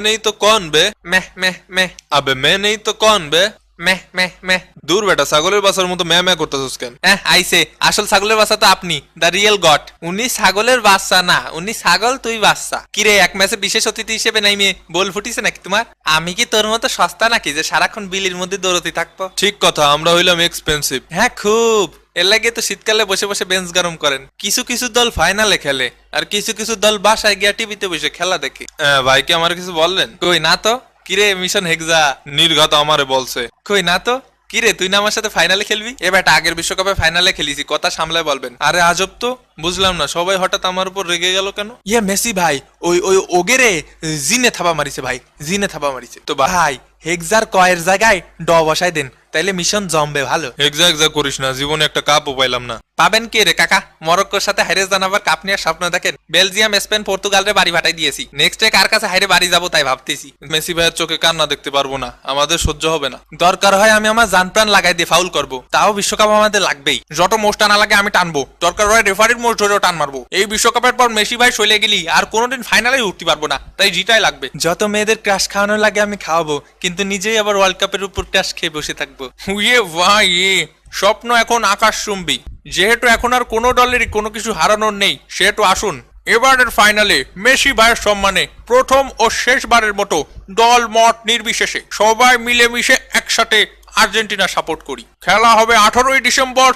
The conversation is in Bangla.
नहीं तो कौन बे? मैं मैं अबे मैं नहीं तो कौन बे? मैं দূর বেটা, ছাগলের বাসার মতো ম্যা ম্যা করতেছস কেন? আইছে আসল ছাগলের বাচ্চা তো আপনি, দা রিয়েল গড। উনি ছাগলের বাচ্চা না, উনি ছাগল, তুই বাচ্চা। কিরে, এক ম্যাচে বিশেষ অতিথি হিসেবে নাই মেয়ে বল ফুটিছে নাকি তোমার? আমি কি তোর মতো সস্তা নাকি যে সারাক্ষণ বিলির মধ্যে দৌড়তে থাকবো? ঠিক কথা, আমরা হইলাম এক্সপেন্সিভ। হ্যাঁ খুব, এর লাগে তো শীতকালে বসে বসে বেঞ্চ গরম করেন। কিছু কিছু দল ফাইনালে খেলে আর কিছু কিছু দল বাসায় গিয়া টিভিতে বসে খেলা দেখে। ভাই কি আমার কিছু বললেন? কই না তো। কিরে মিশন হেক্সা? নির্ঘাত আমারে বলছে। কই না তো। কিরে তুই না আমার সাথে ফাইনালে খেলবি? এ বেটা, আগের বিশ্বকাপে ফাইনালে খেলিছি, কথা সামলায় বলবেন। আরে আজব তো, বুঝলাম না সবাই হঠাৎ আমার উপর রেগে গেল কেন? ইয়ে মেসি ভাই, ওই ওই ওগেরে জিনে থাবা মারিছে ভাই, জিনে থাবা মারিছে। তো ভাই হেক্সার কয়ের জায়গায় ড বসাই দেন, তাইলে মিশন জমবে ভালো। হেক্সা করিস না, জীবনে একটা কাপও পাইলাম না। পাবেন কে রে কাকা? মরক্কোর সাথে হাইরে জানাবার কাপ নেওয়ার স্বপ্ন দেখেন? বেলজিয়াম, স্পেন, পর্তুগালরে বাড়ি ভাটাই দিয়েছি। নেক্সট কার কাছে হাইরে বাড়ি যাবো তাই ভাবতেছি। মেসি ভাইয়ের চোখে কান্না দেখতে পারবো না, আমাদের সহ্য হবে না। দরকার হয় আমি আমার জান প্রাণ লাগাই দিয়ে ফাউল করবো, তাও বিশ্বকাপ আমাদের লাগবেই। যত মোষ টানা লাগে আমি টানবো, দরকার হয় রেফারির মোষ ধরেও টান মারবো। এই বিশ্বকাপের পর মেসি ভাই চলে গেলি আর কোনোদিন ফাইনালে উঠতে পারবো না, তাই জিটাই লাগবে। যত মেয়েদের ক্রাশ খাওয়ানো লাগে আমি খাওয়াবো, কিন্তু নিজেই আবার ওয়ার্ল্ড কাপের উপর ক্রাশ খেয়ে বসে থাকবো। ইয়ে ভাই, স্বপ্ন এখন আকাশচুম্বী। যেহেতু এখন আর কোনো দলেরই কোনো কিছু হারানোর নেই, সেহেতু আসুন এবারের ফাইনালে মেসি ভাইয়ের সম্মানে প্রথম ও শেষবারের মতো দল মত নির্বিশেষে সবাই মিলেমিশে একসাথে আর্জেন্টিনা সাপোর্ট করি। খেলা হবে 18ই ডিসেম্বর।